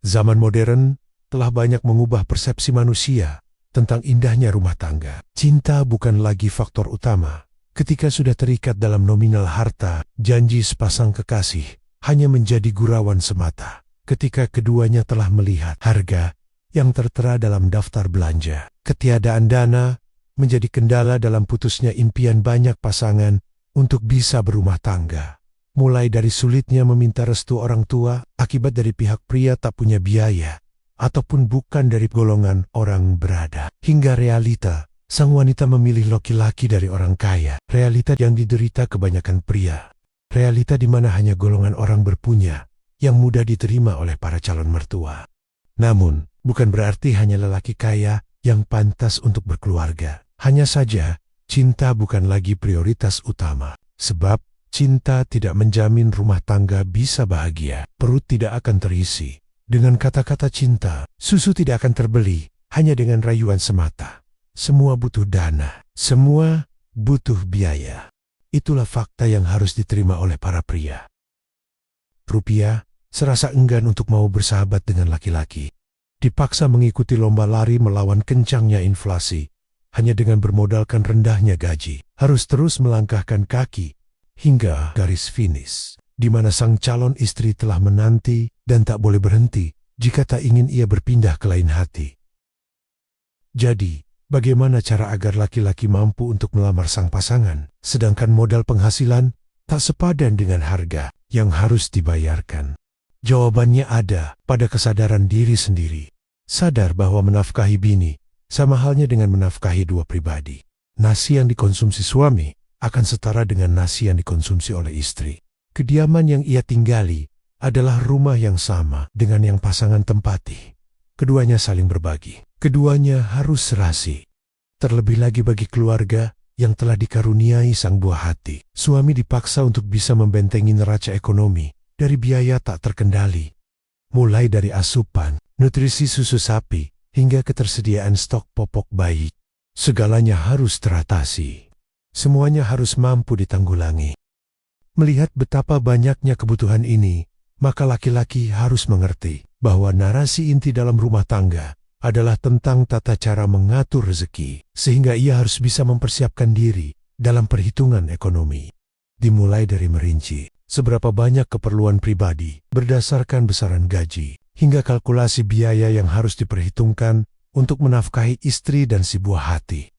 Zaman modern telah banyak mengubah persepsi manusia tentang indahnya rumah tangga. Cinta bukan lagi faktor utama. Ketika sudah terikat dalam nominal harta, janji sepasang kekasih hanya menjadi gurauan semata. Ketika keduanya telah melihat harga yang tertera dalam daftar belanja, ketiadaan dana menjadi kendala dalam putusnya impian banyak pasangan untuk bisa berumah tangga. Mulai dari sulitnya meminta restu orang tua akibat dari pihak pria tak punya biaya, ataupun bukan dari golongan orang berada, hingga realita sang wanita memilih laki-laki dari orang kaya, realita yang diderita kebanyakan pria, realita di mana hanya golongan orang berpunya yang mudah diterima oleh para calon mertua. Namun, bukan berarti hanya lelaki kaya yang pantas untuk berkeluarga. Hanya saja, cinta bukan lagi prioritas utama, sebab cinta tidak menjamin rumah tangga bisa bahagia. Perut tidak akan terisi dengan kata-kata cinta, susu tidak akan terbeli hanya dengan rayuan semata. Semua butuh dana, semua butuh biaya. Itulah fakta yang harus diterima oleh para pria. Rupiah serasa enggan untuk mau bersahabat dengan laki-laki. Dipaksa mengikuti lomba lari melawan kencangnya inflasi, hanya dengan bermodalkan rendahnya gaji. Harus terus melangkahkan kaki hingga garis finish, di mana sang calon istri telah menanti dan tak boleh berhenti jika tak ingin ia berpindah ke lain hati. Jadi, bagaimana cara agar laki-laki mampu untuk melamar sang pasangan, sedangkan modal penghasilan tak sepadan dengan harga yang harus dibayarkan? Jawabannya ada pada kesadaran diri sendiri. Sadar bahwa menafkahi bini sama halnya dengan menafkahi dua pribadi. Nasi yang dikonsumsi suami akan setara dengan nasi yang dikonsumsi oleh istri. Kediaman yang ia tinggali adalah rumah yang sama dengan yang pasangan tempati. Keduanya saling berbagi. Keduanya harus serasi. Terlebih lagi bagi keluarga yang telah dikaruniai sang buah hati. Suami dipaksa untuk bisa membentengi neraca ekonomi dari biaya tak terkendali. Mulai dari asupan, nutrisi susu sapi, hingga ketersediaan stok popok bayi. Segalanya harus teratasi. Semuanya harus mampu ditanggulangi. Melihat betapa banyaknya kebutuhan ini, maka laki-laki harus mengerti bahwa narasi inti dalam rumah tangga adalah tentang tata cara mengatur rezeki, sehingga ia harus bisa mempersiapkan diri dalam perhitungan ekonomi. Dimulai dari merinci seberapa banyak keperluan pribadi berdasarkan besaran gaji, hingga kalkulasi biaya yang harus diperhitungkan untuk menafkahi istri dan si buah hati.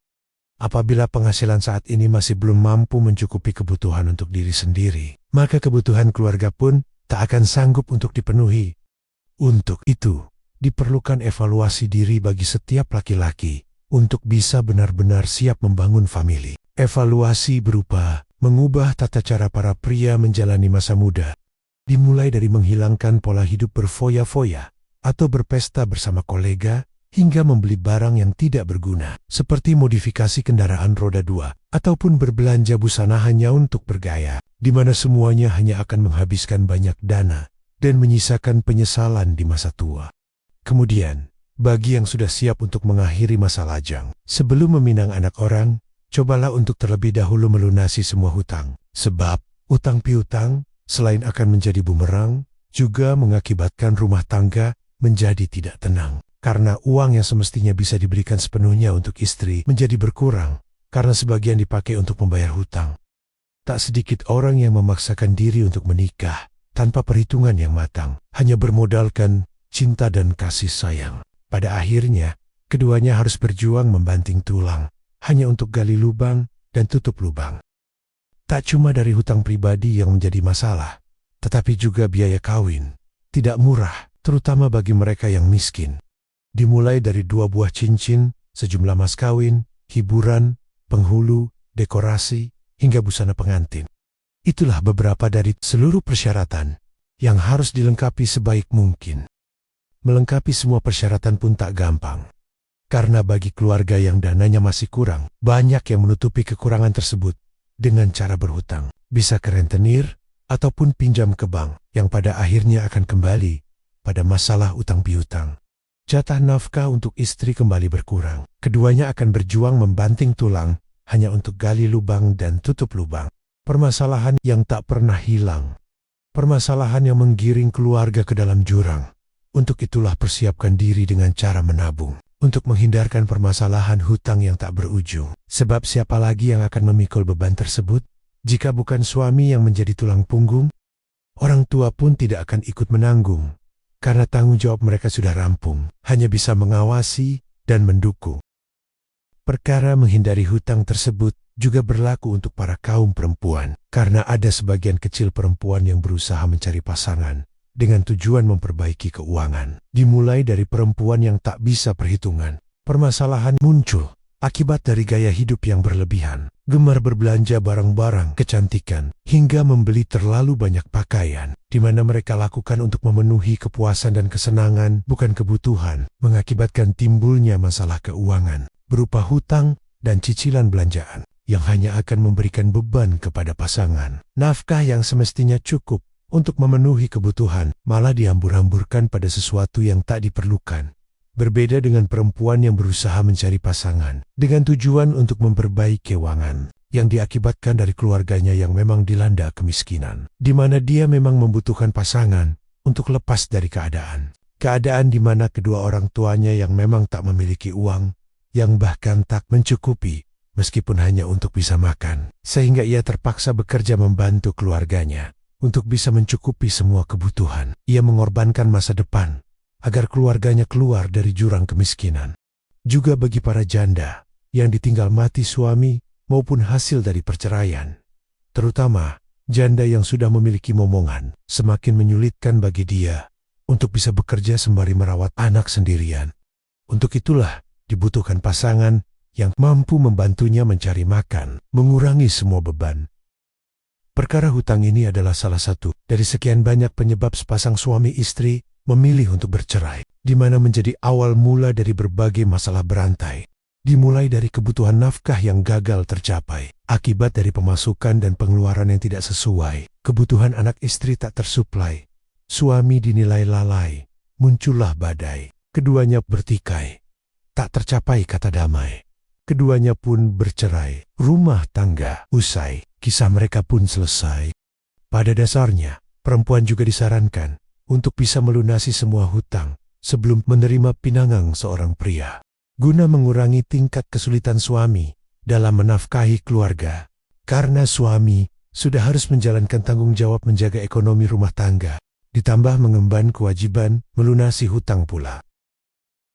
Apabila penghasilan saat ini masih belum mampu mencukupi kebutuhan untuk diri sendiri, maka kebutuhan keluarga pun tak akan sanggup untuk dipenuhi. Untuk itu, diperlukan evaluasi diri bagi setiap laki-laki untuk bisa benar-benar siap membangun famili. Evaluasi berupa mengubah tata cara para pria menjalani masa muda, dimulai dari menghilangkan pola hidup berfoya-foya atau berpesta bersama kolega, hingga membeli barang yang tidak berguna, seperti modifikasi kendaraan roda 2, ataupun berbelanja busana hanya untuk bergaya, di mana semuanya hanya akan menghabiskan banyak dana dan menyisakan penyesalan di masa tua. Kemudian, bagi yang sudah siap untuk mengakhiri masa lajang, sebelum meminang anak orang, cobalah untuk terlebih dahulu melunasi semua hutang, sebab utang piutang selain akan menjadi bumerang, juga mengakibatkan rumah tangga menjadi tidak tenang. Karena uang yang semestinya bisa diberikan sepenuhnya untuk istri menjadi berkurang, karena sebagian dipakai untuk membayar hutang. Tak sedikit orang yang memaksakan diri untuk menikah tanpa perhitungan yang matang, hanya bermodalkan cinta dan kasih sayang. Pada akhirnya, keduanya harus berjuang membanting tulang, hanya untuk gali lubang dan tutup lubang. Tak cuma dari hutang pribadi yang menjadi masalah, tetapi juga biaya kawin. Tidak murah, terutama bagi mereka yang miskin. Dimulai dari 2 buah cincin, sejumlah mas kawin, hiburan, penghulu, dekorasi, hingga busana pengantin. Itulah beberapa dari seluruh persyaratan yang harus dilengkapi sebaik mungkin. Melengkapi semua persyaratan pun tak gampang. Karena bagi keluarga yang dananya masih kurang, banyak yang menutupi kekurangan tersebut dengan cara berhutang. Bisa ke rentenir, ataupun pinjam ke bank, yang pada akhirnya akan kembali pada masalah utang piutang. Jatah nafkah untuk istri kembali berkurang. Keduanya akan berjuang membanting tulang hanya untuk gali lubang dan tutup lubang. Permasalahan yang tak pernah hilang. Permasalahan yang menggiring keluarga ke dalam jurang. Untuk itulah persiapkan diri dengan cara menabung, untuk menghindarkan permasalahan hutang yang tak berujung. Sebab siapa lagi yang akan memikul beban tersebut? Jika bukan suami yang menjadi tulang punggung, orang tua pun tidak akan ikut menanggung, karena tanggung jawab mereka sudah rampung, hanya bisa mengawasi dan mendukung. Perkara menghindari hutang tersebut juga berlaku untuk para kaum perempuan, karena ada sebagian kecil perempuan yang berusaha mencari pasangan dengan tujuan memperbaiki keuangan. Dimulai dari perempuan yang tak bisa perhitungan. Permasalahan muncul akibat dari gaya hidup yang berlebihan, gemar berbelanja barang-barang kecantikan, hingga membeli terlalu banyak pakaian, di mana mereka lakukan untuk memenuhi kepuasan dan kesenangan, bukan kebutuhan, mengakibatkan timbulnya masalah keuangan, berupa hutang dan cicilan belanjaan, yang hanya akan memberikan beban kepada pasangan. Nafkah yang semestinya cukup untuk memenuhi kebutuhan, malah dihambur-hamburkan pada sesuatu yang tak diperlukan. Berbeda dengan perempuan yang berusaha mencari pasangan, dengan tujuan untuk memperbaiki keuangan, yang diakibatkan dari keluarganya yang memang dilanda kemiskinan, di mana dia memang membutuhkan pasangan untuk lepas dari keadaan. Keadaan di mana kedua orang tuanya yang memang tak memiliki uang, yang bahkan tak mencukupi, meskipun hanya untuk bisa makan, sehingga ia terpaksa bekerja membantu keluarganya untuk bisa mencukupi semua kebutuhan. Ia mengorbankan masa depan agar keluarganya keluar dari jurang kemiskinan. Juga bagi para janda yang ditinggal mati suami maupun hasil dari perceraian, terutama janda yang sudah memiliki momongan, semakin menyulitkan bagi dia untuk bisa bekerja sembari merawat anak sendirian. Untuk itulah dibutuhkan pasangan yang mampu membantunya mencari makan, mengurangi semua beban. Perkara hutang ini adalah salah satu dari sekian banyak penyebab sepasang suami istri memilih untuk bercerai, di mana menjadi awal mula dari berbagai masalah berantai. Dimulai dari kebutuhan nafkah yang gagal tercapai, akibat dari pemasukan dan pengeluaran yang tidak sesuai, kebutuhan anak istri tak tersuplai, suami dinilai lalai, muncullah badai, keduanya bertikai, tak tercapai kata damai. Keduanya pun bercerai, rumah tangga usai, kisah mereka pun selesai. Pada dasarnya, perempuan juga disarankan untuk bisa melunasi semua hutang sebelum menerima pinangan seorang pria, guna mengurangi tingkat kesulitan suami dalam menafkahi keluarga, karena suami sudah harus menjalankan tanggung jawab menjaga ekonomi rumah tangga, ditambah mengemban kewajiban melunasi hutang pula.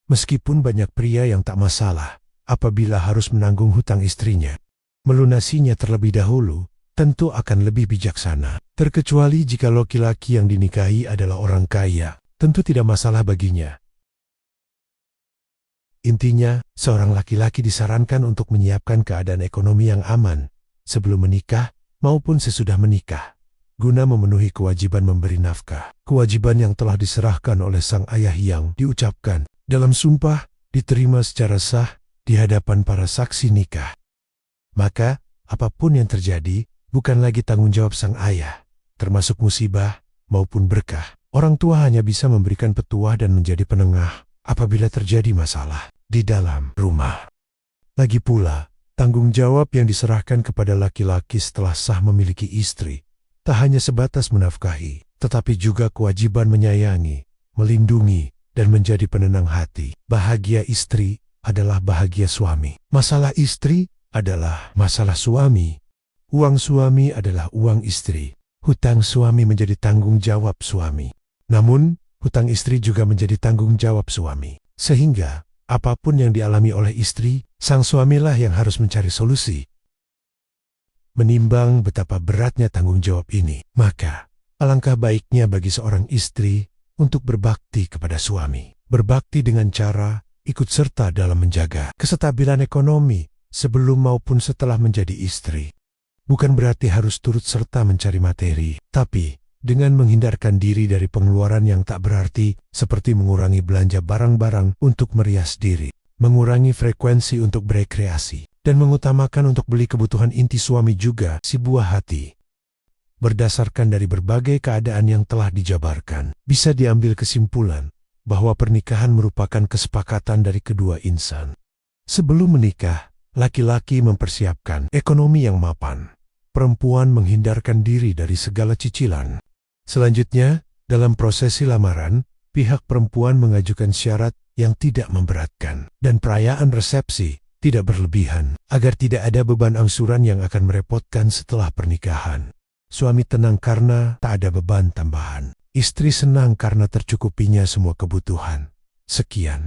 Meskipun banyak pria yang tak masalah apabila harus menanggung hutang istrinya, melunasinya terlebih dahulu tentu akan lebih bijaksana. Terkecuali jika laki-laki yang dinikahi adalah orang kaya, tentu tidak masalah baginya. Intinya, seorang laki-laki disarankan untuk menyiapkan keadaan ekonomi yang aman sebelum menikah maupun sesudah menikah, guna memenuhi kewajiban memberi nafkah. Kewajiban yang telah diserahkan oleh sang ayah yang diucapkan dalam sumpah, diterima secara sah di hadapan para saksi nikah. Maka, apapun yang terjadi, bukan lagi tanggung jawab sang ayah, termasuk musibah maupun berkah. Orang tua hanya bisa memberikan petuah dan menjadi penengah apabila terjadi masalah di dalam rumah. Lagi pula, tanggung jawab yang diserahkan kepada laki-laki setelah sah memiliki istri, tak hanya sebatas menafkahi, tetapi juga kewajiban menyayangi, melindungi, dan menjadi penenang hati. Bahagia istri adalah bahagia suami. Masalah istri adalah masalah suami. Uang suami adalah uang istri. Hutang suami menjadi tanggung jawab suami. Namun, hutang istri juga menjadi tanggung jawab suami. Sehingga, apapun yang dialami oleh istri, sang suamilah yang harus mencari solusi. Menimbang betapa beratnya tanggung jawab ini, maka alangkah baiknya bagi seorang istri untuk berbakti kepada suami. Berbakti dengan cara ikut serta dalam menjaga kestabilan ekonomi sebelum maupun setelah menjadi istri. Bukan berarti harus turut serta mencari materi, tapi dengan menghindarkan diri dari pengeluaran yang tak berarti, seperti mengurangi belanja barang-barang untuk merias diri, mengurangi frekuensi untuk berekreasi, dan mengutamakan untuk beli kebutuhan inti suami juga si buah hati. Berdasarkan dari berbagai keadaan yang telah dijabarkan, bisa diambil kesimpulan bahwa pernikahan merupakan kesepakatan dari kedua insan. Sebelum menikah, laki-laki mempersiapkan ekonomi yang mapan. Perempuan menghindarkan diri dari segala cicilan. Selanjutnya, dalam prosesi lamaran, Pihak perempuan mengajukan syarat yang tidak memberatkan, dan perayaan resepsi tidak berlebihan, agar tidak ada beban angsuran yang akan merepotkan setelah pernikahan. Suami tenang karena tak ada beban tambahan. Istri senang karena tercukupinya semua kebutuhan. Sekian.